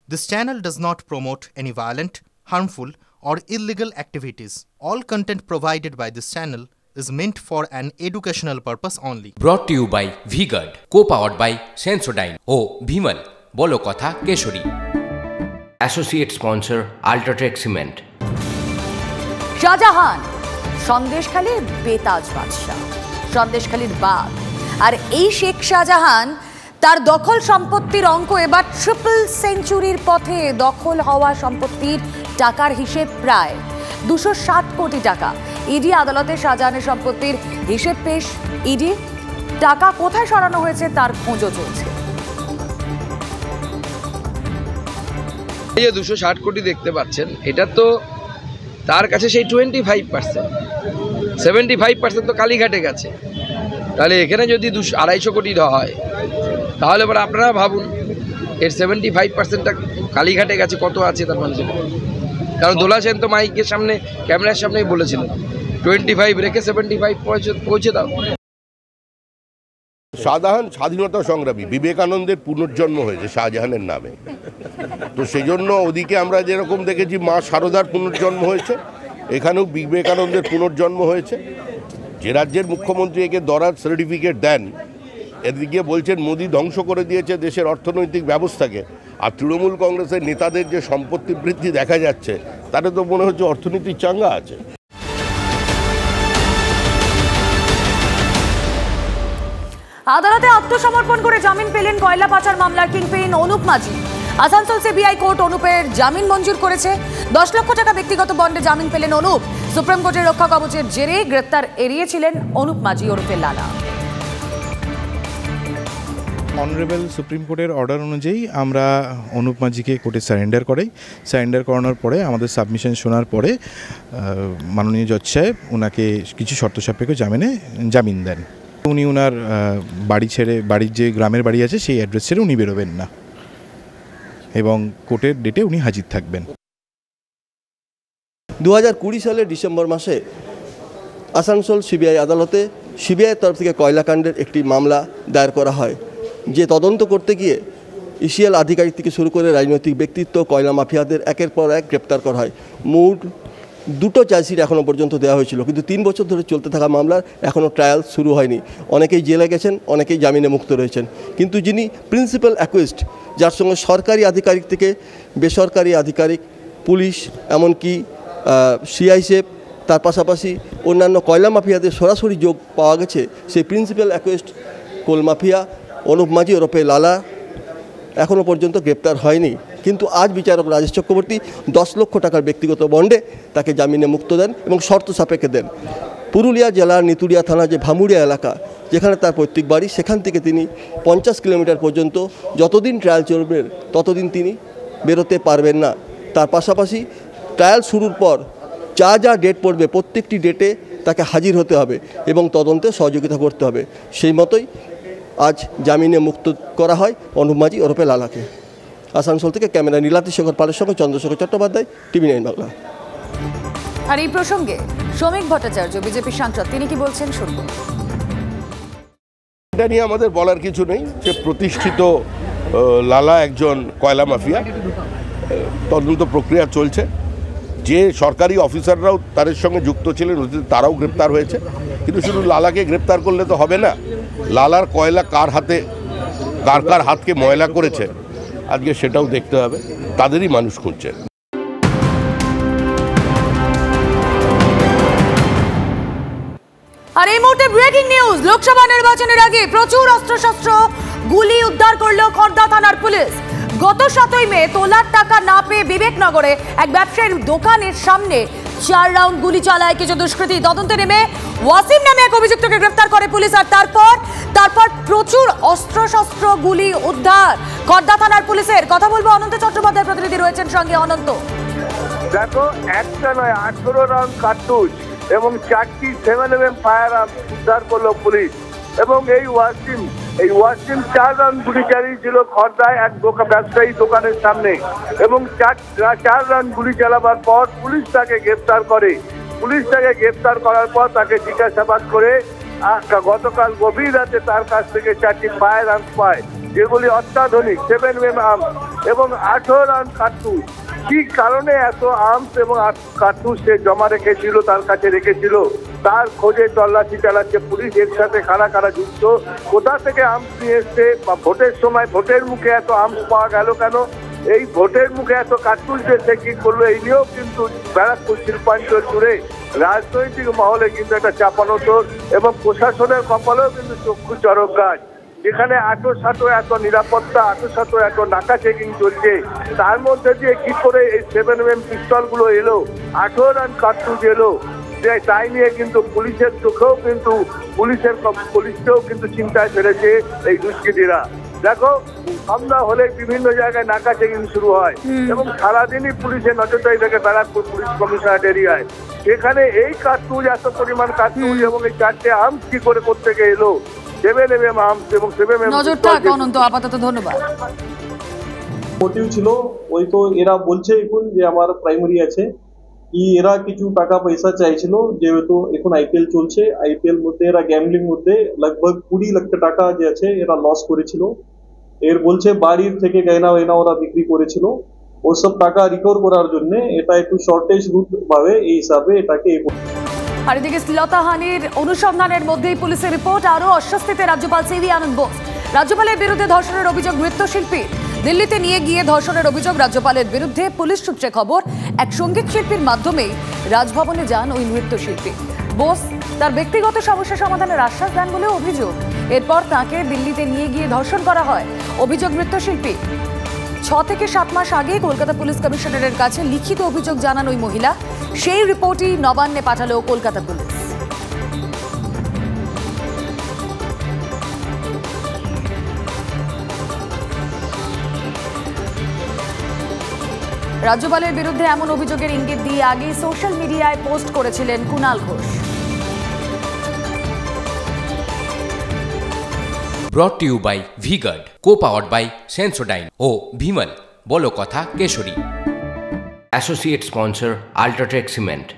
This channel does not promote any violent, harmful, or illegal activities. All content provided by this channel is meant for an educational purpose only. Brought to you by V-Guard, co-powered by Sensodyne O Bhimal, বলো কথা Keshari. Associate sponsor Ultratech Cement. Shahjahan সন্দেশখালীর বেতাজ বাদশাহ, সন্দেশখালীর বাঘ। আর এই শেখ শাহজাহান তার দখল সম্পত্তির অঙ্ক এবার ট্রিপল সেঞ্চুরির পথে। দখল হওয়া সম্পত্তির টাকার হিসেব প্রায় 260 কোটি টাকা। ইডি আদালতে শাহজাহানের সম্পত্তির হিসেব পেশ। ইডি টাকা কোথায় সরানো হয়েছে তার খোঁজও চলছে। এই যে 260 কোটি দেখতে পাচ্ছেন, এটা তো তার কাছে সেই 25%, 75% তো কালীঘাটে গেছে। তাহলে এখানে যদি 250 কোটি হয়, তাহলে এবার আপনারা ভাবুন এর 75%টা কালীঘাটে গেছে, কত আছে তার মানে। কারণ দোলা সেন তো মাইকের সামনে, ক্যামেরার সামনেই বলেছিলেন 25 রেখে 75 পৌঁছে দাও। শাহজাহান স্বাধীনতা সংগ্রামী, বিবেকানন্দের পুনর্জন্ম হয়েছে শাহজাহানের নামে। তো সেই জন্য ওদিকে আমরা যেরকম দেখেছি মা শারদার পুনর্জন্ম হয়েছে, এখানেও বিবেকানন্দের পুনর্জন্ম হয়েছে। যে রাজ্যের মুখ্যমন্ত্রী একে দরাজ সার্টিফিকেট দেন, এদিকে বলছেন মোদি ধ্বংস করে দিয়েছে দেশের অর্থনৈতিক ব্যবস্থাকে, আর তৃণমূল কংগ্রেসের নেতাদের যে সম্পত্তি বৃদ্ধি দেখা যাচ্ছে, তাতে তো মনে হচ্ছে অর্থনীতির চাঙ্গা আছে। আদালতে আত্মসমর্পণ করে জামিন পেলেন কয়লা পাচার মামলার কিংপিন অনুপ মাঝি। আসানসোল সিবিআই কোর্ট অনুপের জামিন মঞ্জুর করেছে। 10 লক্ষ টাকা ব্যক্তিগত বন্ডে জামিন পেলেন অনুপ। সুপ্রিম কোর্টের রক্ষা কবচের জেরে গ্রেপ্তার এড়িয়েছিলেন অনুপ মাঝি ওরফে লালা। অনারেবল সুপ্রিম কোর্টের অর্ডার অনুযায়ী আমরা অনুপ মাঝিকে কোর্টে সারেন্ডার করাই। সারেন্ডার করানোর পরে আমাদের সাবমিশন শোনার পরে মাননীয় জজ সাহেব ওনাকে কিছু শর্ত সাপেক্ষ জামিন দেন। উনি ওনার বাড়ি ছেড়ে, বাড়ির যে গ্রামের বাড়ি আছে সেই অ্যাড্রেস ছেড়ে উনি বেরোবেন না এবং কোর্টের ডেটে উনি হাজির থাকবেন। 2020 সালের ডিসেম্বর মাসে আসানসোল সিবিআই আদালতে সিবিআইয়ের তরফ থেকে কয়লাকাণ্ডের একটি মামলা দায়ের করা হয়, যে তদন্ত করতে গিয়ে ইসিএল আধিকারিক থেকে শুরু করে রাজনৈতিক ব্যক্তিত্ব, কয়লা মাফিয়াদের একের পর এক গ্রেপ্তার করা হয়। মোট 2টো চার্জশিট এখনও পর্যন্ত দেওয়া হয়েছিল, কিন্তু 3 বছর ধরে চলতে থাকা মামলার এখনও ট্রায়াল শুরু হয়নি। অনেকেই জেলে গেছেন, অনেকেই জামিনে মুক্ত রয়েছেন। কিন্তু যিনি প্রিন্সিপাল অ্যাকুইজড, যার সঙ্গে সরকারি আধিকারিক থেকে বেসরকারি আধিকারিক, পুলিশ, এমনকি সিআইএসএফ, তার পাশাপাশি অন্যান্য কয়লা মাফিয়াদের সরাসরি যোগ পাওয়া গেছে, সেই প্রিন্সিপাল অ্যাকুইজড কোল মাফিয়া অনুপ মাঝি ওরফে লালা এখনও পর্যন্ত গ্রেপ্তার হয়নি। কিন্তু আজ বিচারক রাজেশ চক্রবর্তী 10 লক্ষ টাকার ব্যক্তিগত বন্ডে তাকে জামিনে মুক্ত দেন এবং শর্ত সাপেক্ষে দেন। পুরুলিয়া জেলার নিতুড়িয়া থানা যে ভামুড়িয়া এলাকা, যেখানে তার পৈতৃক বাড়ি, সেখান থেকে তিনি 50 কিলোমিটার পর্যন্ত যতদিন ট্রায়াল চলবে ততদিন তিনি বেরোতে পারবেন না। তার পাশাপাশি ট্রায়াল শুরুর পর যা ডেট পড়বে প্রত্যেকটি ডেটে তাকে হাজির হতে হবে এবং তদন্তে সহযোগিতা করতে হবে। সেই মতোই আজ জামিনে মুক্ত করা হয় অনুপ মাঝি ওরফে লালাকে। আসানসোল থেকে ক্যামেরা নীলাতি শেখর পালের সঙ্গে চন্দ্রশেখর চট্টোপাধ্যায়, TV9 বাংলা। আর এই প্রসঙ্গে শ্রমিক ভট্টাচার্য, বিজেপি সাংসদ, তিনি কি বলছেন শুনব। এটা নিয়ে আমাদের বলার কিছু নেই, যে প্রতিষ্ঠিত লালা একজন কয়লা মাফিয়া। তদন্ত প্রক্রিয়া চলছে। যে সরকারি অফিসাররাও তাদের সঙ্গে যুক্ত ছিলেন তারাও গ্রেপ্তার হয়েছে। কিন্তু শুধু লালাকে গ্রেপ্তার করলে তো হবে না, লালার কয়লা কার হাতকে ময়লা করেছে আজকে সেটাও দেখতে হবে। তাদেরই মানুষ খুঁজছে। আর এই মুহূর্তে ব্রেকিং নিউজ, লোকসভা নির্বাচনের আগে প্রচুর অস্ত্রশস্ত্র গুলি উদ্ধার করল খড়দা থানার পুলিশ। গত 7ই মে তোলার টাকা না পেয়ে বিবেকনগরে এক ব্যবসায়ীর দোকানের সামনে 4 রাউন্ড গুলি চালায় কিছু দুষ্কৃতী। তদন্তে নেমে ওয়াসিম নামে এক অভিযুক্তকে গ্রেফতার করে পুলিশ। আর তারপর প্রচুর অস্ত্রশস্ত্র গুলি উদ্ধার খড়দা থানার পুলিশের। কথা বলবো অনন্ত চট্টোপাধ্যায়, প্রতিনিধি রয়েছেন সঙ্গে। অনন্ত, দেখো, একটা নয় 18 রাউন্ড কার্তুজ এবং 4টি 7mm ফায়ার আর্ম উদ্ধার করলো পুলিশ। এবং এই ওয়াসিম 4 রাউন্ড গুলি চালিয়েছিল খড়দায় এক ব্যবসায়ী দোকানের সামনে এবং 4 রাউন্ড গুলি চালাবার পর পুলিশ তাকে গ্রেফতার করে। পুলিশ তাকে গ্রেফতার করার পর তাকে জিজ্ঞাসাবাদ করে গতকাল গভীর রাতে তার কাছ থেকে 4টি ফায়ার আর্মস পায়, যেগুলি অত্যাধুনিক 7mm আর্মস এবং 18 রাউন্ড কার্তুজ। কি কারণে এত আর্মস এবং কার্তুজ সে জমা রেখেছিল, তার কাছে রেখেছিল, তার খোঁজে তল্লাশি চালাচ্ছে পুলিশ। এর সাথে কারা কারা যুক্ত, কোথা থেকে আর্মস নিয়ে এসছে, বা ভোটের সময় ভোটের মুখে এত আর্মস পাওয়া গেল কেন, এই ভোটের মুখে এত কার্তুজ সে কি করলো, এই নিয়েও কিন্তু ব্যারাকপুর শিল্পাঞ্চল জুড়ে রাজনৈতিক মহলে কিন্তু একটা চাপানোতর এবং প্রশাসনের কপালেও কিন্তু চক্ষু চরক গাছ। যেখানে আটো এত নিরাপত্তা, আটো এত নাকা চেকিং চলছে, তার মধ্যে দিয়ে কি করে এই 7mm পিস্তলগুলো এলো, 18 রাউন্ড কার্তুজ এলো, তাই নিয়ে কিন্তু পুলিশের চোখেও কিন্তু পুলিশকেও কিন্তু চিন্তায় ফেলেছে এই দুষ্কৃতীরা। দেখো, হামলা হলে বিভিন্ন জায়গায় নাকা চেকিং শুরু হয় এবং সারাদিনই পুলিশের নজরদারি থাকে ব্যারাকপুর পুলিশ কমিশনারেট এরিয়ায়। সেখানে এই কার্তুজ, এত পরিমাণ কার্তুজ এবং এই 4টে আর্মস কি করে করতে এলো, 7mm আর্মস এবং 7mm নজরটা অনন্ত, আপাতত ধন্যবাদ। মোটিভ ছিল ওই তো এরা বলছে এখন যে আমার প্রাইমারি আছে কি, এরা কিছু টাকা পয়সা চাইছিল, যেহেতু এখন আইপিএল চলছে, আইপিএল মধ্যে এরা গ্যামলিং মধ্যে লগভগ 20 লাখ টাকা যে আছে এরা লস করেছিল। এর বলছে বাড়ির থেকে গয়না ওরা বিক্রি করেছিল, ওসব টাকা রিকভার করার জন্য এটা একটু শর্টেজ রুট ভাবে এই হিসাবে এটাকে। আর এদিকে শ্লীলতাহানির অনুসন্ধানের মধ্যেই পুলিশের রিপোর্ট, আরও অস্বস্তিতে রাজ্যপাল সিভি আনন্দ বোস। রাজ্যপালের বিরুদ্ধে ধর্ষণের অভিযোগ নৃত্যশিল্পী, দিল্লিতে নিয়ে গিয়ে ধর্ষণের অভিযোগ রাজ্যপালের বিরুদ্ধে। পুলিশ সূত্রে খবর, এক সঙ্গীত শিল্পীর মাধ্যমেই রাজভবনে যান ওই নৃত্যশিল্পী। বোস তার ব্যক্তিগত সমস্যা সমাধানের আশ্বাস দেন বলেও অভিযোগ। এরপর তাকে দিল্লিতে নিয়ে গিয়ে ধর্ষণ করা হয়। অভিযোগ নৃত্যশিল্পী। 6 থেকে 7 মাস আগে কলকাতা পুলিশ কমিশনারের কাছে লিখিত অভিযোগ জানান ওই মহিলা। সেই রিপোর্টই নবান্নে পাঠালো কলকাতা পুলিশ। রাজ্যপালের বিরুদ্ধে এমন অভিযোগের ইঙ্গিত দিয়ে আগেই সোশ্যাল মিডিয়ায় পোস্ট করেছিলেন Kunal Ghosh. Brought to you by V-Guard, co-powered by Sensodyne O Bhimal, বলো কথা Keshari. Associate sponsor Ultratech Cement.